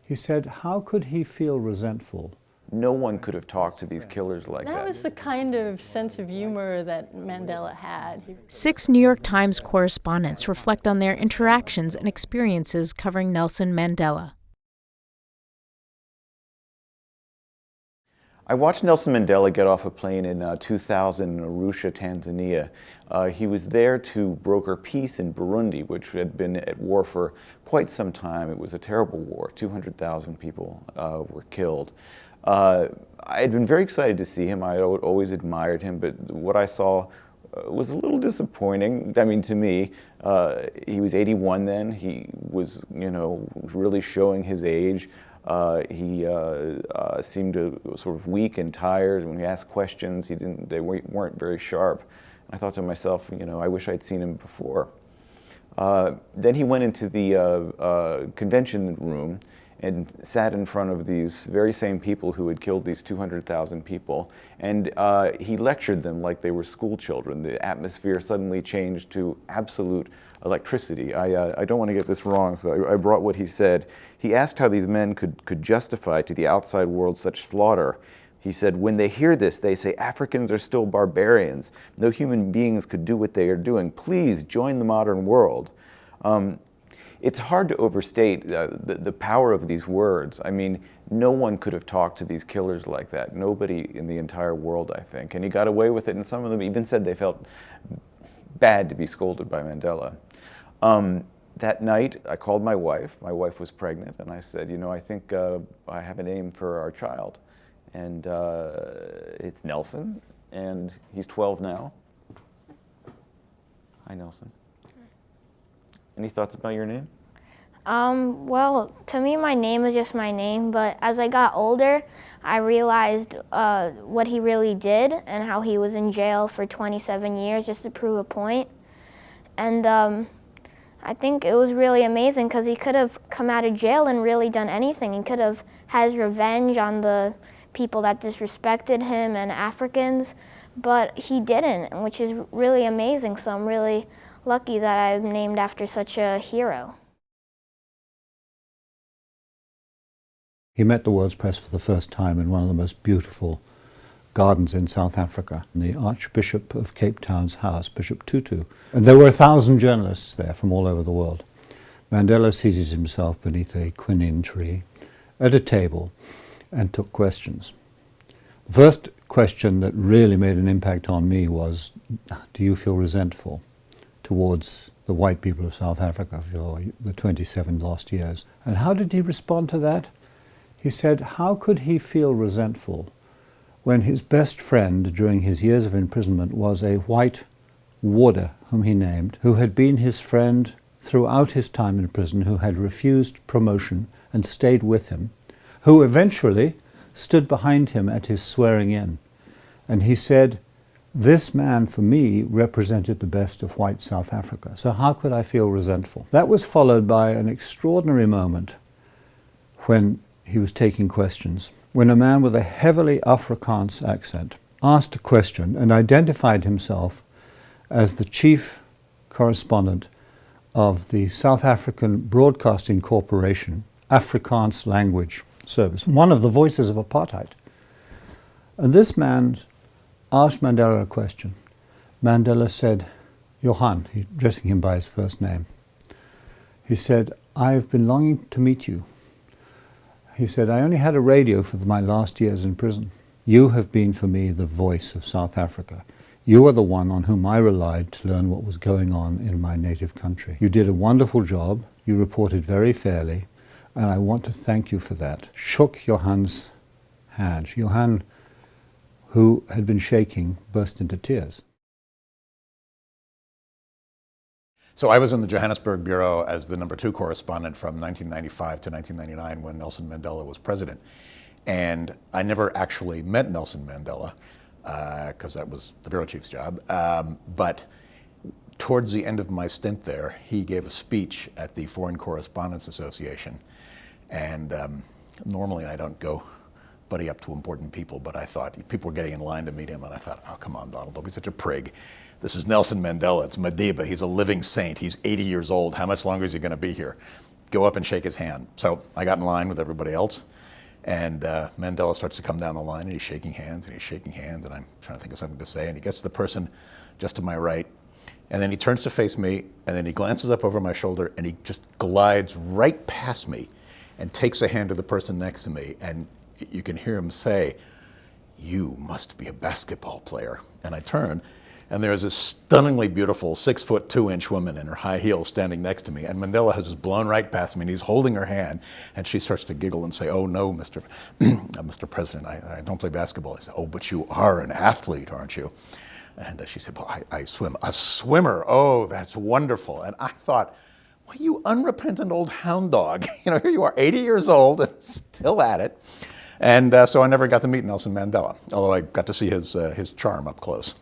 He said, how could he feel resentful? No one could have talked to these killers like that. That was the kind of sense of humor that Mandela had. 6 New York Times correspondents reflect on their interactions and experiences covering Nelson Mandela. I watched Nelson Mandela get off a plane in 2000 in Arusha, Tanzania. He was there to broker peace in Burundi, which had been at war for quite some time. It was a terrible war. 200,000 people were killed. I had been very excited to see him. I had always admired him, but what I saw was a little disappointing. I mean, to me, he was 81 then. He was, really showing his age. He seemed to sort of weak and tired. When he asked questions, they weren't very sharp. I thought to myself, I wish I'd seen him before. Then he went into the convention room and sat in front of these very same people who had killed these 200,000 people. And he lectured them like they were school children. The atmosphere suddenly changed to absolute electricity. I don't want to get this wrong, so I brought what he said. He asked how these men could justify to the outside world such slaughter. He said, when they hear this, they say Africans are still barbarians. No human beings could do what they are doing. Please join the modern world. It's hard to overstate the power of these words. I mean, no one could have talked to these killers like that. Nobody in the entire world, I think. And he got away with it, and some of them even said they felt bad to be scolded by Mandela. That night, I called my wife. My wife was pregnant, and I said, I think I have a name for our child. And it's Nelson, and he's 12 now. Hi, Nelson. Any thoughts about your name? Well, to me, my name is just my name, but as I got older, I realized what he really did and how he was in jail for 27 years just to prove a point. And I think it was really amazing because he could have come out of jail and really done anything. He could have had his revenge on the people that disrespected him and Africans, but he didn't, which is really amazing. So I'm really lucky that I'm named after such a hero. He met the world's press for the first time in one of the most beautiful gardens in South Africa, in the Archbishop of Cape Town's house, Bishop Tutu. And there were 1,000 journalists there from all over the world. Mandela seated himself beneath a quinine tree at a table and took questions. The first question that really made an impact on me was, do you feel resentful towards the white people of South Africa for the 27 lost years? And how did he respond to that? He said, how could he feel resentful when his best friend during his years of imprisonment was a white warder, whom he named, who had been his friend throughout his time in prison, who had refused promotion and stayed with him, who eventually stood behind him at his swearing in. And he said, this man for me represented the best of white South Africa. So how could I feel resentful? That was followed by an extraordinary moment when he was taking questions, when a man with a heavily Afrikaans accent asked a question and identified himself as the chief correspondent of the South African Broadcasting Corporation Afrikaans Language Service, one of the voices of apartheid. And this man asked Mandela a question. Mandela said, Johan, addressing him by his first name, he said, I've been longing to meet you. He said, I only had a radio for my last years in prison. You have been for me the voice of South Africa. You are the one on whom I relied to learn what was going on in my native country. You did a wonderful job. You reported very fairly. And I want to thank you for that. Shook Johan's hand. Johan, who had been shaking, burst into tears. So I was in the Johannesburg Bureau as the #2 correspondent from 1995 to 1999 when Nelson Mandela was president. And I never actually met Nelson Mandela because that was the bureau chief's job. But towards the end of my stint there, he gave a speech at the Foreign Correspondents Association. And normally I don't go buddy up to important people, but I thought people were getting in line to meet him, and I thought, oh, come on, Donald, don't be such a prig. This is Nelson Mandela. It's Madiba. He's a living saint. He's 80 years old. How much longer is he going to be here? go up and shake his hand. So I got in line with everybody else, and Mandela starts to come down the line, and he's shaking hands, and he's shaking hands, and I'm trying to think of something to say, and he gets to the person just to my right, and then he turns to face me, and then he glances up over my shoulder, and he just glides right past me and takes a hand to the person next to me, and you can hear him say, "You must be a basketball player." And I turn, and there's this stunningly beautiful 6'2" woman in her high heels standing next to me, and Mandela has just blown right past me, and he's holding her hand, and she starts to giggle and say, "Oh no, Mr. President, I don't play basketball." I said, "Oh, but you are an athlete, aren't you?" And she said, "Well, I swim." "A swimmer? Oh, that's wonderful." And I thought, well, you unrepentant old hound dog. Here you are, 80 years old and still at it. And so I never got to meet Nelson Mandela, although I got to see his charm up close.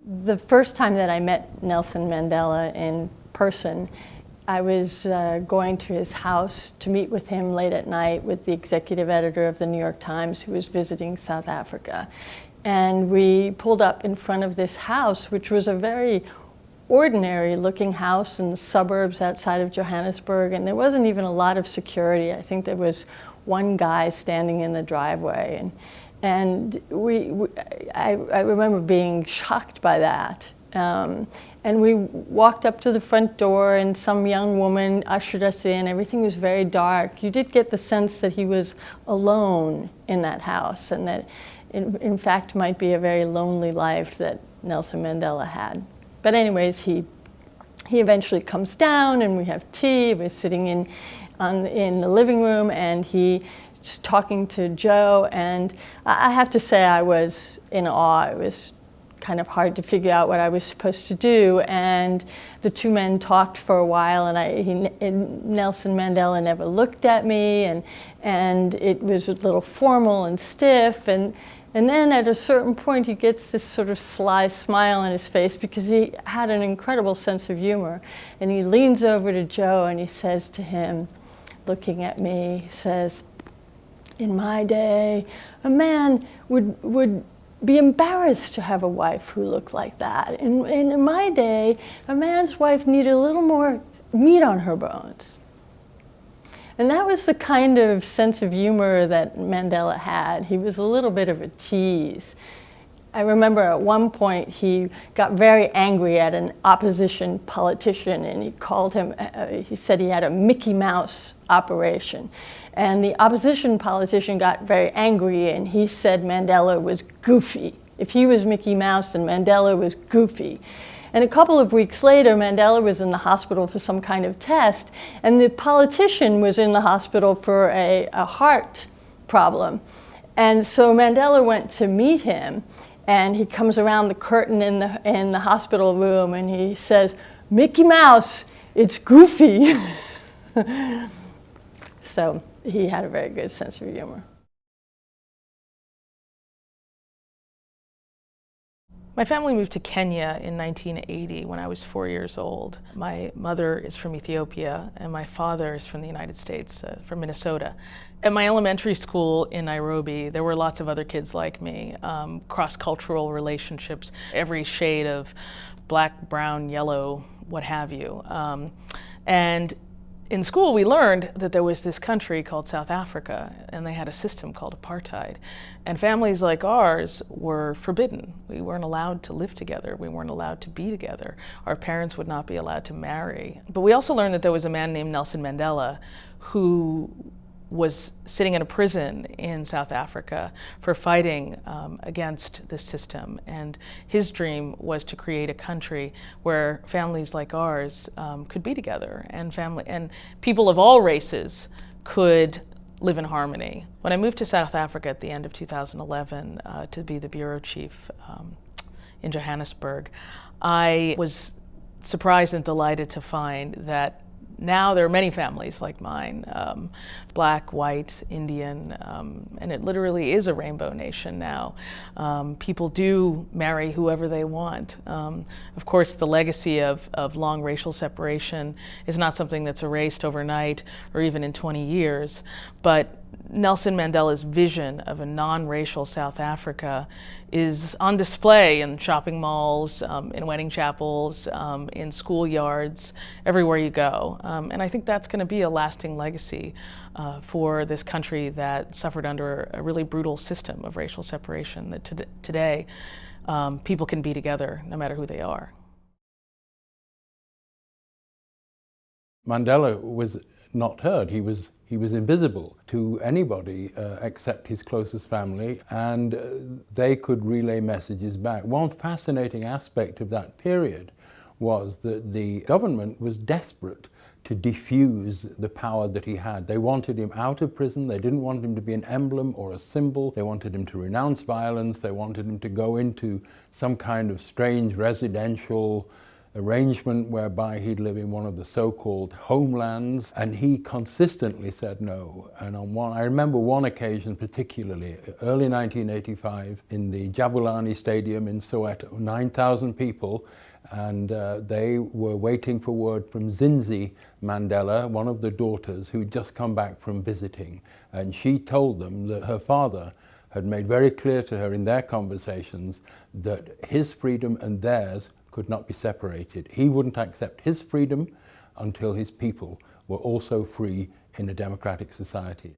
The first time that I met Nelson Mandela in person, I was going to his house to meet with him late at night with the executive editor of the New York Times, who was visiting South Africa. And we pulled up in front of this house, which was a very ordinary looking house in the suburbs outside of Johannesburg, and there wasn't even a lot of security. I think there was one guy standing in the driveway, and I remember being shocked by that. And we walked up to the front door, and some young woman ushered us in. Everything was very dark. You did get the sense that he was alone in that house, and that in fact might be a very lonely life that Nelson Mandela had. But anyways, he eventually comes down, and we have tea. We're sitting in the living room, and he's talking to Joe, and I have to say I was in awe. It was kind of hard to figure out what I was supposed to do, and the two men talked for a while, and Nelson Mandela never looked at me, and it was a little formal and stiff, and then at a certain point he gets this sort of sly smile on his face because he had an incredible sense of humor, and he leans over to Joe and he says to him, looking at me, he says, "In my day, a man would be embarrassed to have a wife who looked like that. In my day, a man's wife needed a little more meat on her bones." And that was the kind of sense of humor that Mandela had. He was a little bit of a tease. I remember at one point he got very angry at an opposition politician, and he called him, he said he had a Mickey Mouse operation. And the opposition politician got very angry, and he said Mandela was goofy. If he was Mickey Mouse, then Mandela was goofy. And a couple of weeks later, Mandela was in the hospital for some kind of test, and the politician was in the hospital for a heart problem. And so Mandela went to meet him, and he comes around the curtain in the hospital room, and he says, "Mickey Mouse, it's goofy." So he had a very good sense of humor. My family moved to Kenya in 1980 when I was 4 years old. My mother is from Ethiopia, and my father is from the United States, from Minnesota. At my elementary school in Nairobi, there were lots of other kids like me, cross-cultural relationships, every shade of black, brown, yellow, what have you. And in school, we learned that there was this country called South Africa, and they had a system called apartheid. And families like ours were forbidden. We weren't allowed to live together. We weren't allowed to be together. Our parents would not be allowed to marry. But we also learned that there was a man named Nelson Mandela who was sitting in a prison in South Africa for fighting against this system. And his dream was to create a country where families like ours could be together, and people of all races could live in harmony. When I moved to South Africa at the end of 2011 to be the bureau chief in Johannesburg, I was surprised and delighted to find that now there are many families like mine, black, white, Indian, and it literally is a rainbow nation now. People do marry whoever they want. Of course, the legacy of long racial separation is not something that's erased overnight or even in 20 years, but Nelson Mandela's vision of a non-racial South Africa is on display in shopping malls, in wedding chapels, in schoolyards, everywhere you go. And I think that's going to be a lasting legacy for this country that suffered under a really brutal system of racial separation, that today people can be together no matter who they are. Mandela was not heard. He was invisible to anybody except his closest family, and they could relay messages back. One fascinating aspect of that period was that the government was desperate to diffuse the power that he had. They wanted him out of prison. They didn't want him to be an emblem or a symbol. They wanted him to renounce violence. They wanted him to go into some kind of strange residential arrangement whereby he'd live in one of the so-called homelands, and he consistently said no. And I remember one occasion particularly, early 1985, in the Jabulani Stadium in Soweto, 9,000 people, and they were waiting for word from Zinzi Mandela, one of the daughters who'd just come back from visiting, and she told them that her father had made very clear to her in their conversations that his freedom and theirs could not be separated. He wouldn't accept his freedom until his people were also free in a democratic society.